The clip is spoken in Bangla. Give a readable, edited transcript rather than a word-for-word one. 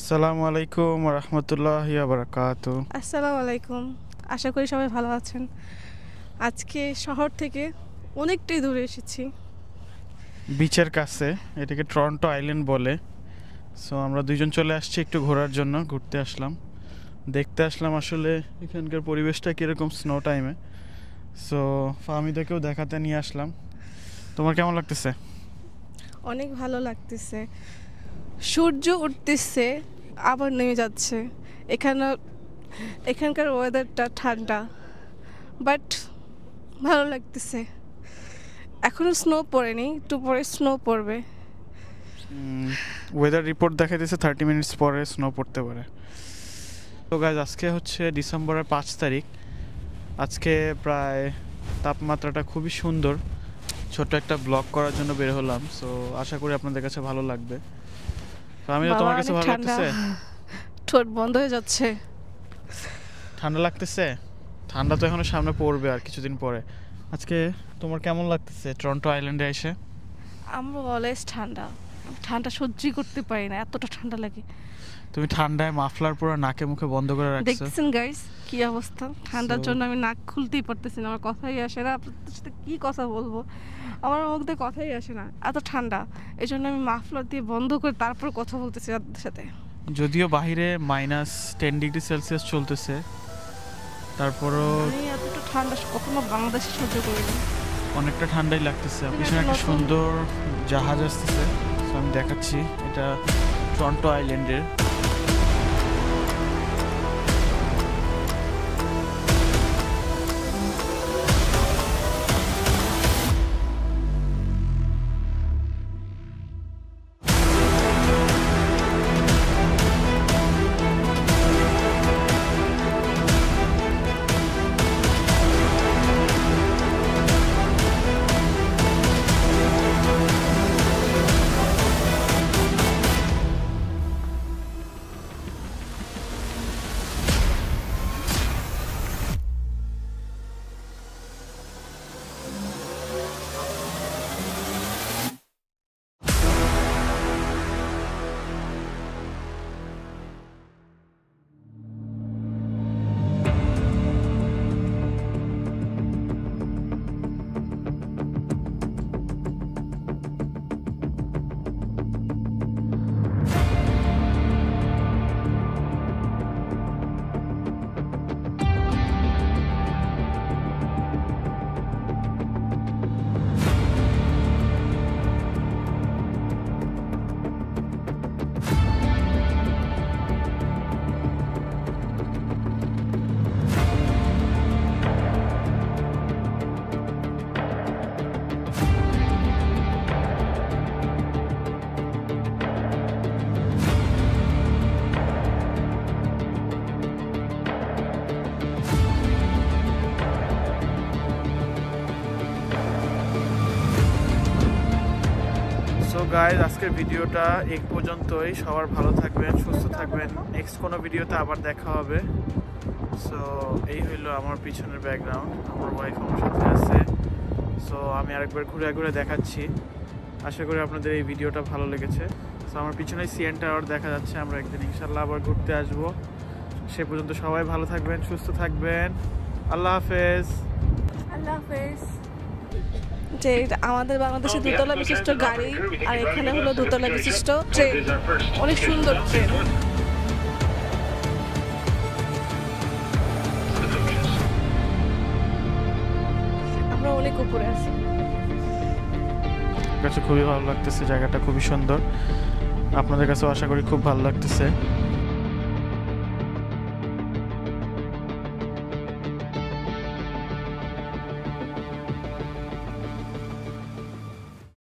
আসসালামু আলাইকুম রহমতুল্লাহি ওয়া বারাকাতু। আসসালামু আলাইকুম। আশা করি সবাই ভালো আছেন। আজকে শহর থেকে অনেকটাই দূরে এসেছি। বিচের কাছে, এটাকে টরন্টো আইল্যান্ড বলে। সো আমরা দুইজন চলে আসছি একটু ঘোরার জন্য, ঘুরতে আসলাম, দেখতে আসলাম আসলে এখানকার পরিবেশটা কীরকম স্নো টাইমে। সো ফাহমিদাকেও দেখাতে নিয়ে আসলাম। তোমার কেমন লাগতেছে? অনেক ভালো লাগতেছে। সূর্য উঠতেছে আবার নেমে যাচ্ছে। এখানকার ওয়েদারটা ঠান্ডা, বাট ভালো লাগতেছে। এখনো স্নো পড়েনি, একটু পরে স্নো পড়বে। ওয়েদার রিপোর্ট দেখাইতেছে 30 মিনিটস পরে স্নো পড়তে পারে। তো গাইজ, আজকে হচ্ছে ডিসেম্বরের 5 তারিখ। আজকে প্রায় তাপমাত্রাটা খুবই সুন্দর। ছোট্ট একটা ব্লগ করার জন্য বের হলাম। সো আশা করি আপনাদের কাছে ভালো লাগবে। তো আমি তোমার কাছে ভালো লাগতেছে? ঠোঁট বন্ধ হয়ে যাচ্ছে। ঠান্ডা লাগতেছে? ঠান্ডা তো এখনো সামনে পড়বে আর কিছুদিন পরে। আজকে তোমার কেমন লাগতেছে টরন্টো আইল্যান্ডে এসে? আমরা অলওয়েজ ঠান্ডা সহ্যই করতে পারি না, এতটা ঠান্ডা লাগে। তুমি ঠান্ডায় মাফলার পুরো নাকে মুখে বন্ধ করে রাখছো। দেখছেন গাইস কি অবস্থা? ঠান্ডার জন্য আমি নাক খুলতেই পারতেছি না, আমার কথাই আসে না। আপনাদের সাথে কি কথা বলবো, আমার মুখ দিয়ে কথাই আসে না, এত ঠান্ডা। এই জন্য আমি মাফলার দিয়ে বন্ধ করে তারপর কথা বলতেছি আপনাদের সাথে। যদিও বাইরে -10 ডিগ্রি সেলসিয়াস চলতেছে, তারপরও আমি এতটা ঠান্ডা কখনো বাংলাদেশে সহ্য করিনি। অনেকটা ঠান্ডাই লাগতেছে। পিছনে একটা সুন্দর জাহাজ আসতেছে, আমি দেখাচ্ছি। এটা টরন্টো আইল্যান্ডের। সো গাইজ, আজকের ভিডিওটা এই পর্যন্তই। সবার ভালো থাকবেন, সুস্থ থাকবেন। নেক্সট কোনো ভিডিওতে আবার দেখা হবে। সো এই হইলো আমার পিছনের ব্যাকগ্রাউন্ড, আমার ওয়াইফ আমার সাথে আছে। সো আমি আরেকবার ঘুরে ঘুরে দেখাচ্ছি। আশা করি আপনাদের এই ভিডিওটা ভালো লেগেছে। সো আমার পিছনে সিএন টাওয়ার দেখা যাচ্ছে। আমরা একদিন ইনশাল্লাহ আবার ঘুরতে আসবো। সে পর্যন্ত সবাই ভালো থাকবেন, সুস্থ থাকবেন। আল্লাহ হাফেজ। আল্লাহ হাফেজ। যে আমাদের বাংলাদেশে দোতলা বিশিষ্ট গাড়ি, আর এখানে হলো দোতলা বিশিষ্ট ট্রেন। অনেক সুন্দর ট্রেন। আমরা অনেক উপরে আছি। কাছে খুবই ভালো লাগতেছে, জায়গাটা খুবই সুন্দর। আপনাদের কাছেও আশা করি খুব ভালো লাগতেছে।